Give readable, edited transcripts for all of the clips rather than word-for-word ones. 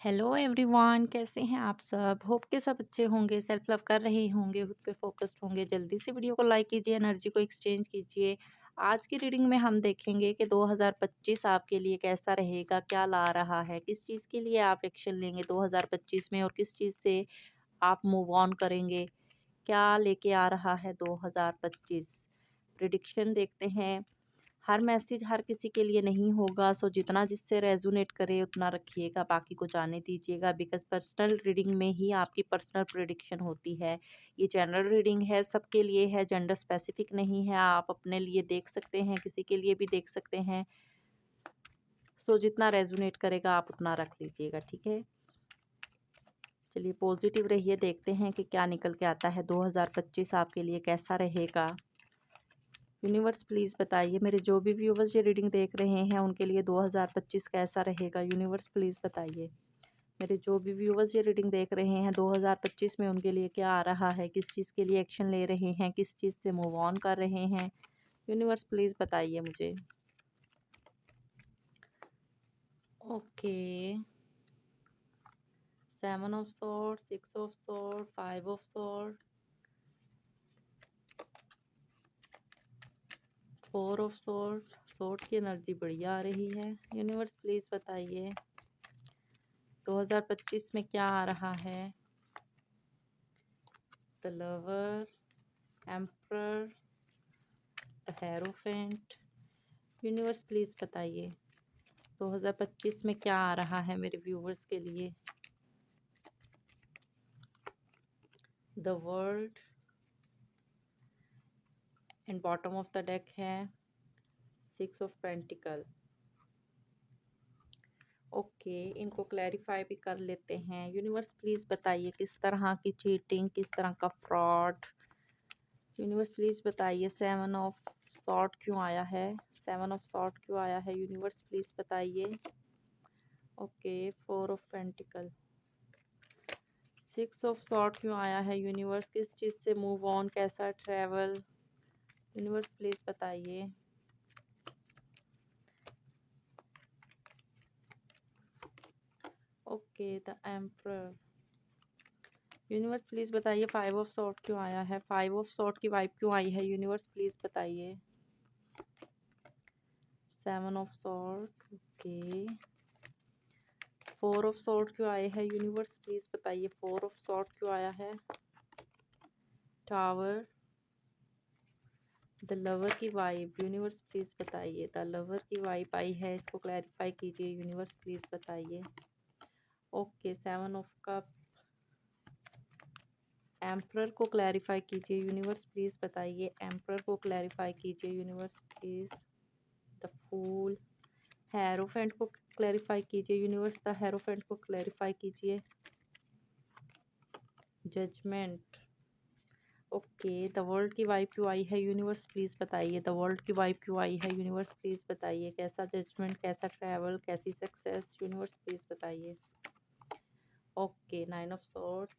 Hello everyone, कैसे हैं आप सब। होप के सब अच्छे होंगे, सेल्फ लव कर रहे होंगे, खुद पे फोकस्ड होंगे। जल्दी से वीडियो को लाइक कीजिए, एनर्जी को एक्सचेंज कीजिए। आज की रीडिंग में हम देखेंगे कि 2025 आपके लिए कैसा रहेगा, क्या ला रहा है, किस चीज़ के लिए आप एक्शन लेंगे 2025 में और किस चीज़ से आप मूव ऑन करेंगे, क्या लेके आ रहा है 2025। प्रिडिक्शन देखते हैं। हर मैसेज हर किसी के लिए नहीं होगा, सो जितना जिससे रेजोनेट करे उतना रखिएगा, बाकी को जाने दीजिएगा। बिकॉज पर्सनल रीडिंग में ही आपकी पर्सनल प्रिडिक्शन होती है। ये जनरल रीडिंग है, सबके लिए है, जेंडर स्पेसिफिक नहीं है। आप अपने लिए देख सकते हैं, किसी के लिए भी देख सकते हैं। सो जितना रेजोनेट करेगा आप उतना रख लीजिएगा, ठीक है। चलिए पॉजिटिव रहिए, देखते हैं कि क्या निकल के आता है 2025 आपके लिए कैसा रहेगा। यूनिवर्स प्लीज़ बताइए, मेरे जो भी व्यूवर्स ये रीडिंग देख रहे हैं उनके लिए 2025 कैसा रहेगा। यूनिवर्स प्लीज़ बताइए, मेरे जो भी व्यूवर्स ये रीडिंग देख रहे हैं 2025 में उनके लिए क्या आ रहा है, किस चीज़ के लिए एक्शन ले रहे हैं, किस चीज़ से मूव ऑन कर रहे हैं। यूनिवर्स प्लीज़ बताइए मुझे। Okay, 7 of sword, 6 of sword, 5 of sword, 4 of sword. Sword की एनर्जी बढ़िया आ रही है। यूनिवर्स प्लीज़ बताइए 2025 में क्या आ रहा है। The lover, emperor, the hierophant. Universe please बताइए 2025 में क्या आ रहा है मेरे व्यूवर्स के लिए। The world and bottom of the deck है 6 ऑफ पेंटिकल। ओके, इनको क्लैरिफाई भी कर लेते हैं। यूनिवर्स प्लीज़ बताइए किस तरह की चीटिंग, किस तरह का फ्रॉड। यूनिवर्स प्लीज़ बताइए 7 ऑफ सॉर्ड क्यों आया है, 7 ऑफ सॉर्ड क्यों आया है। यूनिवर्स प्लीज़ बताइए। Okay, 4 of pentacle, 6 of sword क्यों आया है। यूनिवर्स किस चीज़ से मूव ऑन, कैसा ट्रैवल। यूनिवर्स प्लीज़ बताइए। Okay, the emperor. Universe please बताइए 5 ऑफ सॉर्ड क्यों आया है, 5 ऑफ सॉर्ड की वाइब क्यों आई है। यूनिवर्स प्लीज़ बताइए। 7 of sword, okay, 4 of sword क्यों आए हैं। यूनिवर्स प्लीज़ बताइए 4 ऑफ सॉर्ड क्यों आया है। टावर, द लवर की वाइब। यूनिवर्स प्लीज़ बताइए, द लवर की वाइब आई है, इसको क्लैरिफाई कीजिए। यूनिवर्स प्लीज़ बताइए। ओके, 7 ऑफ कप, एम्परर को क्लैरिफाई कीजिए। यूनिवर्स प्लीज़ बताइए, एम्परर को क्लैरिफाई कीजिए। Universe please. The fool, hierophant को क्लैरिफाई कीजिए। यूनिवर्स द हेरोफेंट को क्लैरिफाई कीजिए। जजमेंट, ओके, द वर्ल्ड की वाइब क्यों आई है। यूनिवर्स प्लीज़ बताइए, द वर्ल्ड की वाइब क्यों आई है। यूनिवर्स प्लीज़ बताइए, कैसा जजमेंट, कैसा ट्रैवल, कैसी सक्सेस। यूनिवर्स प्लीज़ बताइए। Okay, 9 of swords,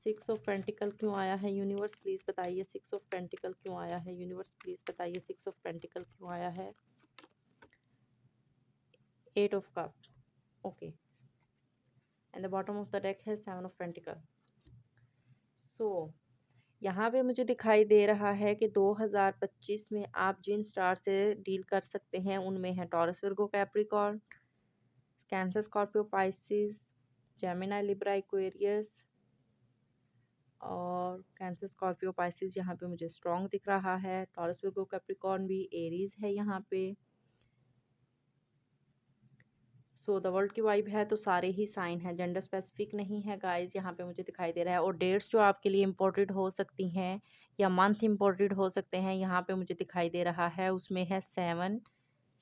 6 of pentacle क्यों आया है। यूनिवर्स प्लीज़ बताइए 6 ऑफ पेंटिकल क्यों आया है। यूनिवर्स प्लीज़ बताइए 6 ऑफ पेंटिकल क्यों आया है। 8 of cup, okay, and the bottom of the deck है 7 ऑफ पेंटिकल। सो यहाँ पे मुझे दिखाई दे रहा है कि 2025 में आप जिन स्टार से डील कर सकते हैं उनमें है taurus, Virgo, Capricorn, cancer, Scorpio, Pisces, Gemini, Libra, Aquarius. और कैंसर, स्कॉर्पियो, पाइसिस यहाँ पे मुझे स्ट्रॉन्ग दिख रहा है। टॉरस, विर्गो, कैप्रिकॉर्न भी, एरीज है यहाँ पे। सो द वर्ल्ड की वाइब है तो सारे ही साइन है, जेंडर स्पेसिफिक नहीं है गाइज। यहाँ पे मुझे दिखाई दे रहा है। और डेट्स जो आपके लिए इम्पोर्टेड हो सकती हैं या मंथ इम्पोर्टेड हो सकते हैं यहाँ पे मुझे दिखाई दे रहा है। उसमें है 7,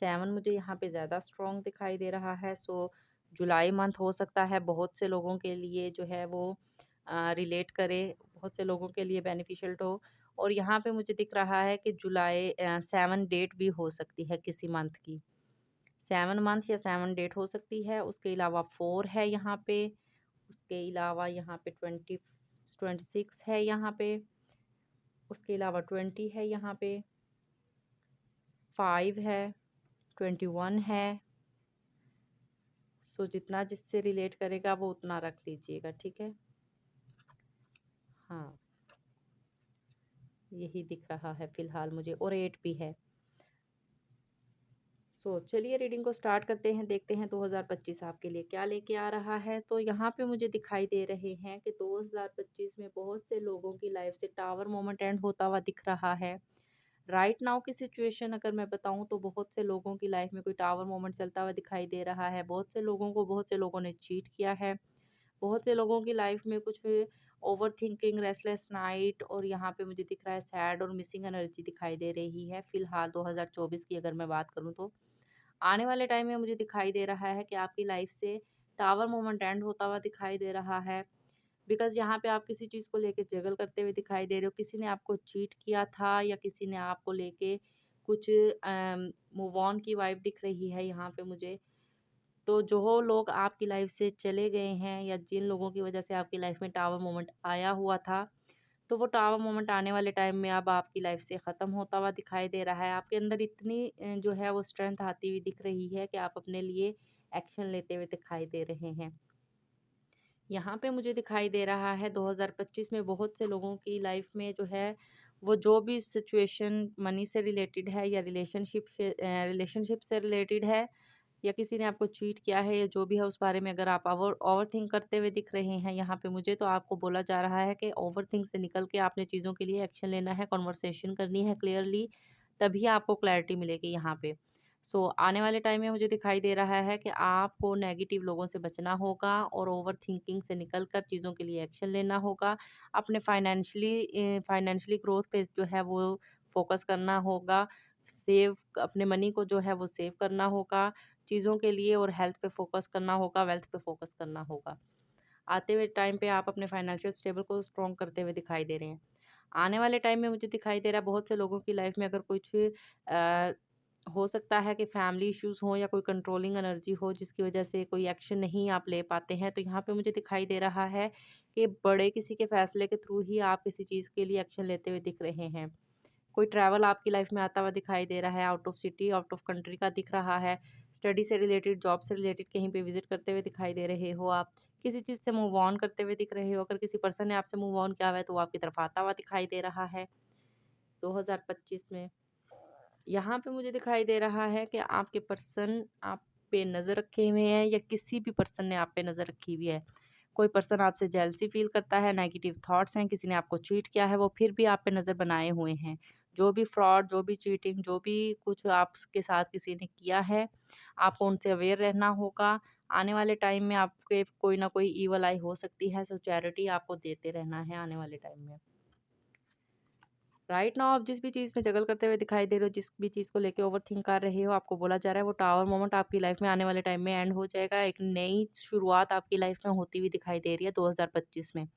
7 मुझे यहाँ पे ज़्यादा स्ट्रॉन्ग दिखाई दे रहा है। सो जुलाई मंथ हो सकता है बहुत से लोगों के लिए जो है वो रिलेट करे, बहुत से लोगों के लिए बेनिफिशियल हो। और यहाँ पे मुझे दिख रहा है कि जुलाई 7 डेट भी हो सकती है किसी मंथ की, 7 मंथ या 7 डेट हो सकती है। उसके अलावा 4 है यहाँ पे, उसके अलावा यहाँ पे 26 है यहाँ पे, उसके अलावा 20 है यहाँ पे, 5 है, 21 है। सो जितना जिससे रिलेट करेगा वो उतना रख दीजिएगा, ठीक है। हाँ, यही दिख रहा है फिलहाल मुझे, और 8 भी है। चलिए रीडिंग को स्टार्ट करते हैं, देखते हैं 2025 आपके लिए क्या लेके आ रहा है। तो यहाँ पे मुझे दिखाई दे रहे हैं कि 2025 में बहुत से लोगों की लाइफ से टावर मोमेंट एंड होता हुआ दिख रहा है। राइट नाउ की सिचुएशन अगर मैं बताऊं तो बहुत से लोगों की लाइफ में कोई टावर मोमेंट चलता हुआ दिखाई दे रहा है। बहुत से लोगों ने चीट किया है। बहुत से लोगों की लाइफ में कुछ ओवर थिंकिंग, रेस्टलेस नाइट, और यहाँ पे मुझे दिख रहा है सैड और मिसिंग एनर्जी दिखाई दे रही है फिलहाल 2024 की अगर मैं बात करूँ तो। आने वाले टाइम में मुझे दिखाई दे रहा है कि आपकी लाइफ से टावर मोमेंट एंड होता हुआ दिखाई दे रहा है। बिकॉज़ यहाँ पे आप किसी चीज़ को लेके जगल करते हुए दिखाई दे रहे हो। किसी ने आपको चीट किया था या किसी ने आपको लेके कुछ मूव ऑन की वाइब दिख रही है यहाँ पे मुझे। तो जो लोग आपकी लाइफ से चले गए हैं या जिन लोगों की वजह से आपकी लाइफ में टावर मोमेंट आया हुआ था, तो वो टावर मोमेंट आने वाले टाइम में अब आपकी लाइफ से ख़त्म होता हुआ दिखाई दे रहा है। आपके अंदर इतनी जो है वो स्ट्रेंथ आती हुई दिख रही है कि आप अपने लिए एक्शन लेते हुए दिखाई दे रहे हैं। यहाँ पे मुझे दिखाई दे रहा है 2025 में बहुत से लोगों की लाइफ में जो है वो जो भी सिचुएशन मनी से रिलेटेड है या रिलेशनशिप से रिलेटेड है, या किसी ने आपको चीट किया है या जो भी है उस बारे में अगर आप ओवरथिंक करते हुए दिख रहे हैं यहाँ पे मुझे, तो आपको बोला जा रहा है कि ओवरथिंक से निकल के आपने चीज़ों के लिए एक्शन लेना है, कन्वर्सेशन करनी है क्लियरली, तभी आपको क्लैरिटी मिलेगी यहाँ पे। आने वाले टाइम में मुझे दिखाई दे रहा है कि आपको नेगेटिव लोगों से बचना होगा और ओवर थिंकिंग से निकल कर चीज़ों के लिए एक्शन लेना होगा। अपने फाइनेंशियली ग्रोथ पे जो है वो फोकस करना होगा। सेव अपने मनी को जो है वो सेव करना होगा चीज़ों के लिए, और हेल्थ पे फोकस करना होगा, वेल्थ पे फोकस करना होगा। आते हुए टाइम पे आप अपने फाइनेंशियल स्टेबल को स्ट्रॉन्ग करते हुए दिखाई दे रहे हैं। आने वाले टाइम में मुझे दिखाई दे रहा है बहुत से लोगों की लाइफ में अगर कुछ हो सकता है कि फैमिली इश्यूज हों या कोई कंट्रोलिंग एनर्जी हो जिसकी वजह से कोई एक्शन नहीं आप ले पाते हैं, तो यहाँ पे मुझे दिखाई दे रहा है कि बड़े किसी के फैसले के थ्रू ही आप किसी चीज़ के लिए एक्शन लेते हुए दिख रहे हैं। कोई ट्रैवल आपकी लाइफ में आता हुआ दिखाई दे रहा है, out of city, out of country का दिख रहा है। स्टडी से रिलेटेड, जॉब से रिलेटेड कहीं पे विजिट करते हुए दिखाई दे रहे हो आप। किसी चीज़ से मूव ऑन करते हुए दिख रहे हो। अगर किसी पर्सन ने आपसे मूव ऑन किया हुआ है तो वो आपकी तरफ आता हुआ दिखाई दे रहा है 2025 में। यहाँ पे मुझे दिखाई दे रहा है कि आपके पर्सन आप पे नज़र रखे हुए हैं या किसी भी पर्सन ने आप पे नज़र रखी हुई है। कोई पर्सन आपसे जेलसी फील करता है, नेगेटिव थॉट्स हैं, किसी ने आपको चीट किया है, वो फिर भी आप पे नज़र बनाए हुए हैं। जो भी फ्रॉड, जो भी चीटिंग, जो भी कुछ आपके साथ किसी ने किया है, आपको उनसे अवेयर रहना होगा। आने वाले टाइम में आपके कोई ना कोई ईवल आई हो सकती है, सो चैरिटी आपको देते रहना है आने वाले टाइम में। राइट नाउ आप जिस भी चीज़ में जगल करते हुए दिखाई दे रहे हो, जिस भी चीज़ को लेके ओवरथिंक कर रहे हो, आपको बोला जा रहा है वो टावर मोमेंट आपकी लाइफ में आने वाले टाइम में एंड हो जाएगा। एक नई शुरुआत आपकी लाइफ में होती हुई दिखाई दे रही है 2025 में।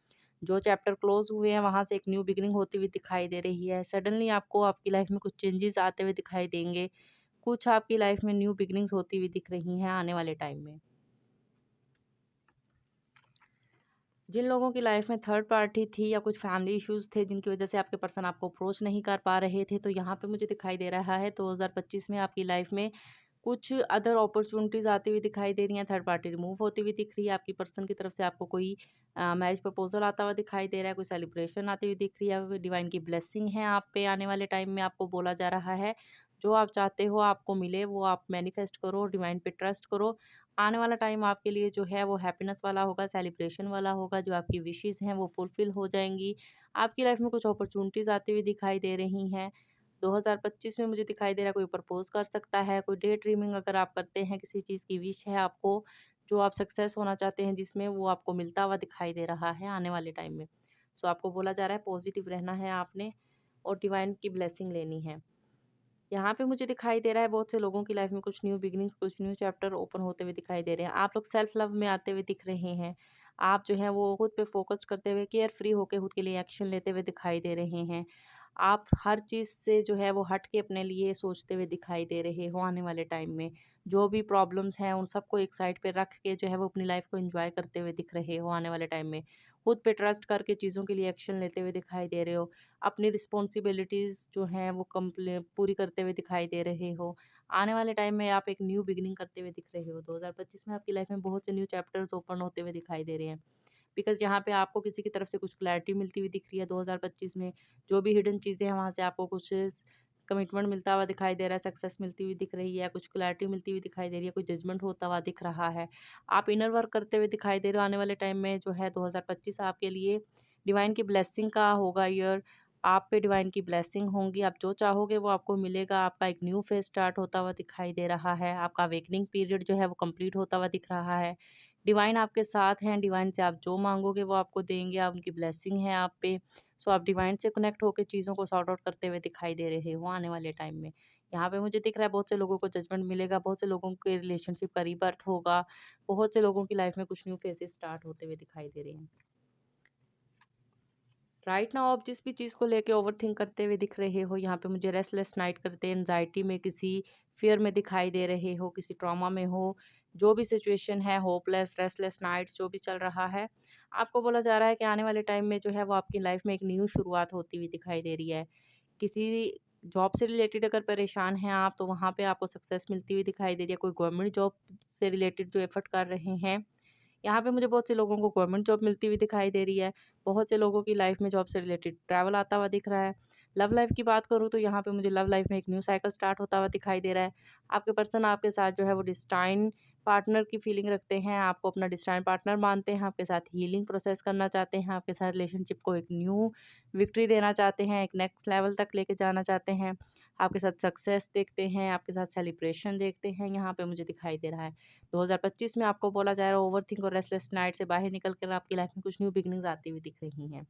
जो चैप्टर क्लोज हुए हैं वहाँ से एक न्यू बिगिनिंग होती हुई दिखाई दे रही है। सडनली आपको आपकी लाइफ में कुछ चेंजेस आते हुए दिखाई देंगे। कुछ आपकी लाइफ में न्यू बिगिनिंग्स होती हुई दिख रही हैं आने वाले टाइम में। जिन लोगों की लाइफ में थर्ड पार्टी थी या कुछ फैमिली इश्यूज थे जिनकी वजह से आपके पर्सन आपको अप्रोच नहीं कर पा रहे थे, तो यहाँ पे मुझे दिखाई दे रहा है 2025 में आपकी लाइफ में कुछ अदर अपॉर्चुनिटीज़ आती हुई दिखाई दे रही हैं। थर्ड पार्टी रिमूव होती हुई दिख रही है। आपकी पर्सन की तरफ से आपको कोई मैरिज प्रपोजल आता हुआ दिखाई दे रहा है, कोई सेलिब्रेशन आती हुई दिख रही है, कोई डिवाइन की ब्लेसिंग है आप पे आने वाले टाइम में। आपको बोला जा रहा है जो आप चाहते हो आपको मिले, वो आप मैनिफेस्ट करो, डिवाइन पे ट्रस्ट करो। आने वाला टाइम आपके लिए जो है वो हैप्पीनेस वाला होगा, सेलिब्रेशन वाला होगा। जो आपकी विशेज़ हैं वो फुलफ़िल हो जाएँगी। आपकी लाइफ़ में कुछ अपॉर्च्युनिटीज़ आती हुई दिखाई दे रही हैं। 2025 में मुझे दिखाई दे रहा है कोई प्रपोज़ कर सकता है, कोई डे ड्रीमिंग अगर आप करते हैं, किसी चीज़ की विश है आपको, जो आप सक्सेस होना चाहते हैं जिसमें, वो आपको मिलता हुआ दिखाई दे रहा है आने वाले टाइम में। आपको बोला जा रहा है पॉज़िटिव रहना है आपने और डिवाइन की ब्लेसिंग लेनी है। यहाँ पे मुझे दिखाई दे रहा है बहुत से लोगों की लाइफ में कुछ न्यू बिगिनिंग्स, कुछ न्यू चैप्टर ओपन होते हुए दिखाई दे रहे हैं। आप लोग सेल्फ लव में आते हुए दिख रहे हैं। आप जो है वो खुद पे फोकस करते हुए केयर फ्री होके खुद के लिए एक्शन लेते हुए दिखाई दे रहे हैं। आप हर चीज़ से जो है वो हट के अपने लिए सोचते हुए दिखाई दे रहे हो आने वाले टाइम में। जो भी प्रॉब्लम्स हैं उन सबको एक साइड पे रख के जो है वो अपनी लाइफ को एंजॉय करते हुए दिख रहे हो आने वाले टाइम में। खुद पे ट्रस्ट करके चीज़ों के लिए एक्शन लेते हुए दिखाई दे रहे हो। अपनी रिस्पॉन्सिबिलिटीज़ जो हैं वो पूरी करते हुए दिखाई दे रहे हो। आने वाले टाइम में आप एक न्यू बिगिनिंग करते हुए दिख रहे हो। 2025 में आपकी लाइफ में बहुत से न्यू चैप्टर्स ओपन होते हुए दिखाई दे रहे हैं। बिकॉज़ यहाँ पे आपको किसी की तरफ से कुछ क्लैरिटी मिलती हुई दिख रही है 2025 में। जो भी हिडन चीज़ें हैं वहाँ से आपको कुछ कमिटमेंट मिलता हुआ दिखाई दे रहा है, सक्सेस मिलती हुई दिख रही है, कुछ क्लैरिटी मिलती हुई दिखाई दे रही है, कोई जजमेंट होता हुआ दिख रहा है। आप इनर वर्क करते हुए दिखाई दे रहे हो। आने वाले टाइम में जो है 2025 आपके लिए डिवाइन की ब्लेसिंग का होगा ईयर। आप पे डिवाइन की ब्लेसिंग होंगी। आप जो चाहोगे वो आपको मिलेगा। आपका एक न्यू फेज़ स्टार्ट होता हुआ दिखाई दे रहा है। आपका अवेकनिंग पीरियड जो है वो कंप्लीट होता हुआ दिख रहा है। डिवाइन आपके साथ हैं। डिवाइन से आप जो माँगोगे वो आपको देंगे। आप उनकी ब्लेसिंग है आप पे। सो आप डिवाइन से कनेक्ट होकर चीज़ों को सॉर्ट आउट करते हुए दिखाई दे रहे हो आने वाले टाइम में। यहाँ पे मुझे दिख रहा है बहुत से लोगों को जजमेंट मिलेगा, बहुत से लोगों के रिलेशनशिप का रीबर्थ होगा, बहुत से लोगों की लाइफ में कुछ न्यू फेजेस स्टार्ट होते हुए दिखाई दे रहे हैं। राइट नाउ आप जिस भी चीज़ को लेके ओवरथिंक करते हुए दिख रहे हो, यहाँ पे मुझे रेस्टलेस नाइट करते, एंजाइटी में, किसी फियर में दिखाई दे रहे हो, किसी ट्रॉमा में हो, जो भी सिचुएशन है, होपलेस, रेस्टलेस नाइट्स जो भी चल रहा है, आपको बोला जा रहा है कि आने वाले टाइम में जो है वो आपकी लाइफ में एक न्यू शुरुआत होती हुई दिखाई दे रही है। किसी जॉब से रिलेटेड अगर परेशान हैं आप, तो वहाँ पे आपको सक्सेस मिलती हुई दिखाई दे रही है। कोई गवर्नमेंट जॉब से रिलेटेड जो एफर्ट कर रहे हैं, यहाँ पे मुझे बहुत से लोगों को गवर्नमेंट जॉब मिलती हुई दिखाई दे रही है। बहुत से लोगों की लाइफ में जॉब से रिलेटेड ट्रैवल आता हुआ दिख रहा है। लव लाइफ की बात करूँ तो यहाँ पे मुझे लव लाइफ में एक न्यू साइकिल स्टार्ट होता हुआ दिखाई दे रहा है। आपके पर्सन आपके साथ जो है वो डिस्टाइन पार्टनर की फीलिंग रखते हैं, आपको अपना डिस्टाइन पार्टनर मानते हैं, आपके साथ हीलिंग प्रोसेस करना चाहते हैं, आपके साथ रिलेशनशिप को एक न्यू विक्ट्री देना चाहते हैं, एक नेक्स्ट लेवल तक लेके जाना चाहते हैं। आपके साथ सक्सेस देखते हैं, आपके साथ सेलिब्रेशन देखते हैं, यहाँ पे मुझे दिखाई दे रहा है। 2025 में आपको बोला जा रहा है ओवरथिंक और रेस्टलेस नाइट से बाहर निकल कर आपकी लाइफ में कुछ न्यू बिगिनिंग्स आती हुई दिख रही हैं।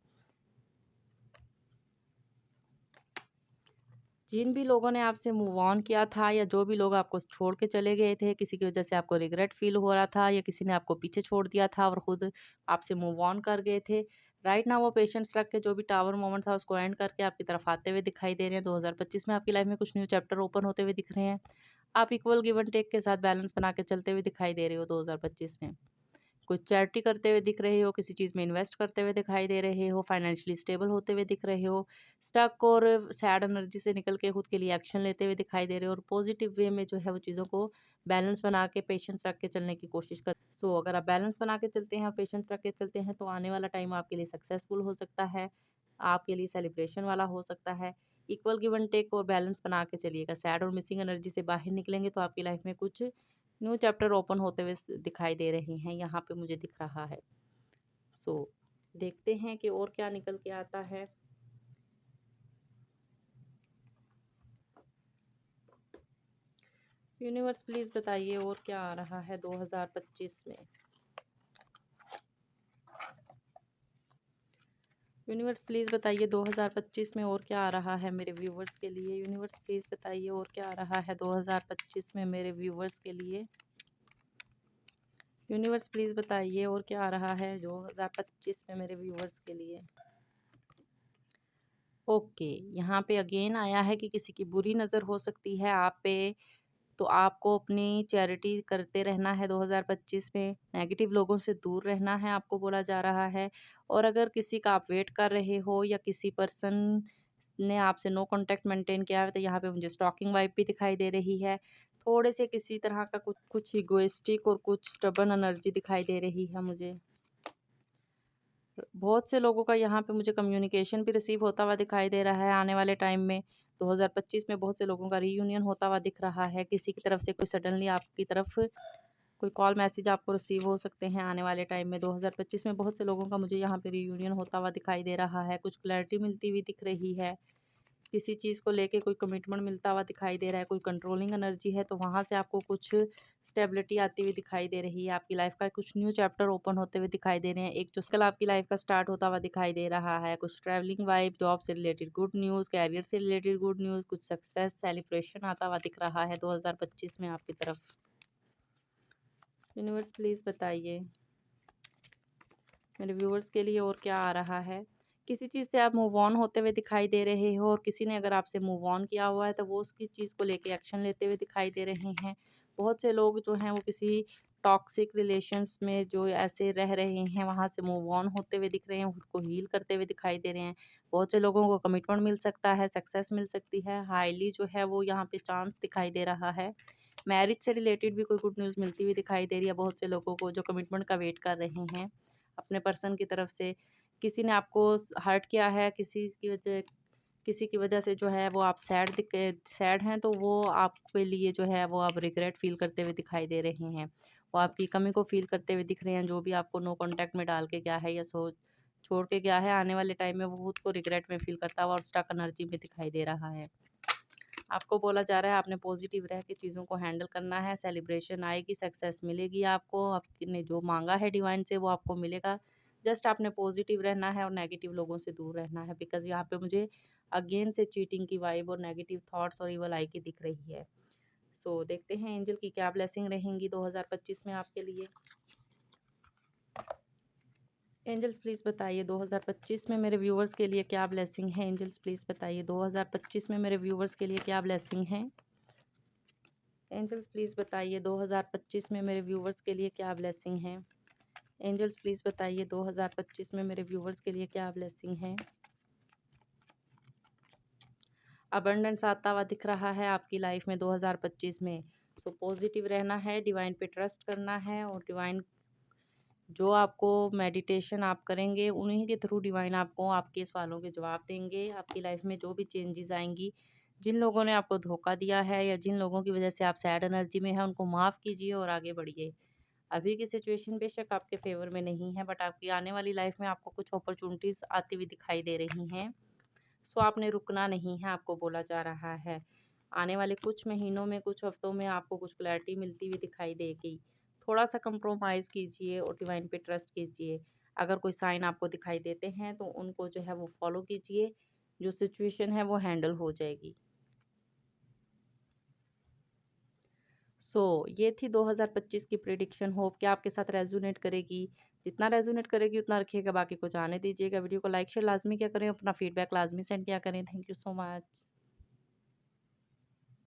जिन भी लोगों ने आपसे मूव ऑन किया था या जो भी लोग आपको छोड़ के चले गए थे, किसी की वजह से आपको रिग्रेट फील हो रहा था या किसी ने आपको पीछे छोड़ दिया था और खुद आपसे मूव ऑन कर गए थे, राइट नाउ वो पेशेंस रख के जो भी टावर मोमेंट था उसको एंड करके आपकी तरफ आते हुए दिखाई दे रहे हैं। 2025 में आपकी लाइफ में कुछ न्यू चैप्टर ओपन होते हुए दिख रहे हैं। आप इक्वल गिव एंड टेक के साथ बैलेंस बना के चलते हुए दिखाई दे रहे हो 2025 में। कुछ चैरिटी करते हुए दिख रहे हो, किसी चीज़ में इन्वेस्ट करते हुए दिखाई दे रहे हो, फाइनेंशियली स्टेबल होते हुए दिख रहे हो, स्टक और सैड एनर्जी से निकल के खुद के लिए एक्शन लेते हुए दिखाई दे रहे हो और पॉजिटिव वे में जो है वो चीज़ों को बैलेंस बना के पेशेंस रख के चलने की कोशिश कर। सो अगर आप बैलेंस बना के चलते हैं और पेशेंस रख के चलते हैं तो आने वाला टाइम आपके लिए सक्सेसफुल हो सकता है, आपके लिए सेलिब्रेशन वाला हो सकता है। इक्वल गिव एंड टेक और बैलेंस बना के चलिएगा। सैड और मिसिंग एनर्जी से बाहर निकलेंगे तो आपकी लाइफ में कुछ न्यू चैप्टर ओपन होते हुए दिखाई दे रहे हैं, यहाँ पे मुझे दिख रहा है। सो देखते हैं कि और क्या निकल के आता है। यूनिवर्स प्लीज बताइए और क्या आ रहा है 2025 में। यूनिवर्स प्लीज बताइए 2025 में और क्या आ रहा है मेरे व्यूवर्स के लिए। यूनिवर्स प्लीज बताइए और क्या आ रहा है 2025 में मेरे व्यूवर्स के लिए। यूनिवर्स प्लीज बताइए और क्या आ रहा है 2025 में मेरे व्यूवर्स के लिए। ओके, यहाँ पे अगेन आया है कि किसी की बुरी नज़र हो सकती है आप पे, तो आपको अपनी चैरिटी करते रहना है 2025 में, नेगेटिव लोगों से दूर रहना है आपको बोला जा रहा है। और अगर किसी का आप वेट कर रहे हो या किसी पर्सन ने आपसे नो कांटेक्ट मेंटेन किया है तो यहाँ पे मुझे स्टॉकिंग वाइब भी दिखाई दे रही है। थोड़े से किसी तरह का कुछ कुछ इगोइस्टिक और कुछ स्टबर्न एनर्जी दिखाई दे रही है मुझे। बहुत से लोगों का यहाँ पे मुझे कम्युनिकेशन भी रिसीव होता हुआ दिखाई दे रहा है आने वाले टाइम में। 2025 में बहुत से लोगों का रीयूनियन होता हुआ दिख रहा है। किसी की तरफ से कोई सडनली आपकी तरफ कोई कॉल मैसेज आपको रिसीव हो सकते हैं आने वाले टाइम में। 2025 में बहुत से लोगों का मुझे यहाँ पे रीयूनियन होता हुआ दिखाई दे रहा है। कुछ क्लैरिटी मिलती हुई दिख रही है। किसी चीज़ को लेके कोई कमिटमेंट मिलता हुआ दिखाई दे रहा है। कोई कंट्रोलिंग एनर्जी है तो वहाँ से आपको कुछ स्टेबिलिटी आती हुई दिखाई दे रही है। आपकी लाइफ का कुछ न्यू चैप्टर ओपन होते हुए दिखाई दे रहे हैं। एक जो कल आपकी लाइफ का स्टार्ट होता हुआ दिखाई दे रहा है। कुछ ट्रैवलिंग वाइब, जॉब से रिलेटेड गुड न्यूज़, कैरियर से रिलेटेड गुड न्यूज़, कुछ सक्सेस सेलिब्रेशन आता हुआ दिख रहा है 2025 में आपकी तरफ। यूनिवर्स प्लीज़ बताइए मेरे व्यूअर्स के लिए और क्या आ रहा है। किसी चीज़ से आप मूव ऑन होते हुए दिखाई दे रहे हो और किसी ने अगर आपसे मूव ऑन किया हुआ है तो वो उसकी चीज़ को लेके एक्शन लेते हुए दिखाई दे रहे हैं। बहुत से लोग जो हैं वो किसी टॉक्सिक रिलेशंस में जो ऐसे रह रहे हैं वहाँ से मूव ऑन होते हुए दिख रहे हैं, खुद को हील करते हुए दिखाई दे रहे हैं। बहुत से लोगों को कमिटमेंट मिल सकता है, सक्सेस मिल सकती है, हाईली जो है वो यहाँ पे चांस दिखाई दे रहा है। मैरिज से रिलेटेड भी कोई गुड न्यूज़ मिलती हुई दिखाई दे रही है बहुत से लोगों को जो कमिटमेंट का वेट कर रहे हैं अपने पर्सन की तरफ से। किसी ने आपको हर्ट किया है, किसी की वजह से जो है वो आप सैड हैं, तो वो आपके लिए जो है वो आप रिग्रेट फील करते हुए दिखाई दे रहे हैं। वो आपकी कमी को फील करते हुए दिख रहे हैं, जो भी आपको नो कांटेक्ट में डाल के गया है या छोड़ के गया है, आने वाले टाइम में वो खुद को रिग्रेट में फील करता हुआ और स्टक एनर्जी में दिखाई दे रहा है। आपको बोला जा रहा है आपने पॉजिटिव रह के चीज़ों को हैंडल करना है, सेलिब्रेशन आएगी, सक्सेस मिलेगी आपको, आपने जो मांगा है डिवाइन से वो आपको मिलेगा। जस्ट आपने पॉजिटिव रहना है और नेगेटिव लोगों से दूर रहना है, बिकॉज यहाँ पे मुझे अगेन से चीटिंग की वाइब और नेगेटिव थॉट्स और इवल आई की दिख रही है। सो देखते हैं एंजल की क्या ब्लेसिंग रहेंगी 2025 में आपके लिए। एंजल्स प्लीज़ बताइए 2025 में मेरे व्यूवर्स के लिए क्या ब्लेसिंग है। एंजल्स प्लीज़ बताइए 2025 में मेरे व्यूवर्स के लिए क्या ब्लेसिंग है। एंजल्स प्लीज़ बताइए 2025 में मेरे व्यूवर्स के लिए क्या ब्लेसिंग है। एंजल्स प्लीज़ बताइए 2025 में मेरे व्यूवर्स के लिए क्या ब्लेसिंग है। अबंडेंस आता हुआ दिख रहा है आपकी लाइफ में 2025 में। सो पॉजिटिव रहना है, डिवाइन पे ट्रस्ट करना है और डिवाइन जो आपको मेडिटेशन आप करेंगे उन्हीं के थ्रू डिवाइन आपको आपके सवालों के जवाब देंगे। आपकी लाइफ में जो भी चेंजेस आएंगी, जिन लोगों ने आपको धोखा दिया है या जिन लोगों की वजह से आप सैड एनर्जी में हैं, उनको माफ़ कीजिए और आगे बढ़िए। अभी की सिचुएशन बेशक आपके फेवर में नहीं है, बट आपकी आने वाली लाइफ में आपको कुछ अपॉर्चुनिटीज़ आती हुई दिखाई दे रही हैं। सो आपने रुकना नहीं है, आपको बोला जा रहा है। आने वाले कुछ महीनों में, कुछ हफ्तों में आपको कुछ क्लैरिटी मिलती हुई दिखाई देगी। थोड़ा सा कंप्रोमाइज़ कीजिए और डिवाइन पे ट्रस्ट कीजिए। अगर कोई साइन आपको दिखाई देते हैं तो उनको जो है वो फॉलो कीजिए, जो सिचुएशन है वो हैंडल हो जाएगी। ये थी 2025 की प्रिडिक्शन। होप कि आपके साथ रेजोनेट करेगी। जितना रेजोनेट करेगी उतना रखिएगा, बाकी को जाने दीजिएगा। वीडियो को लाइक शेयर लाजमी क्या करें, अपना फीडबैक लाजमी सेंड किया करें। Thank you so much.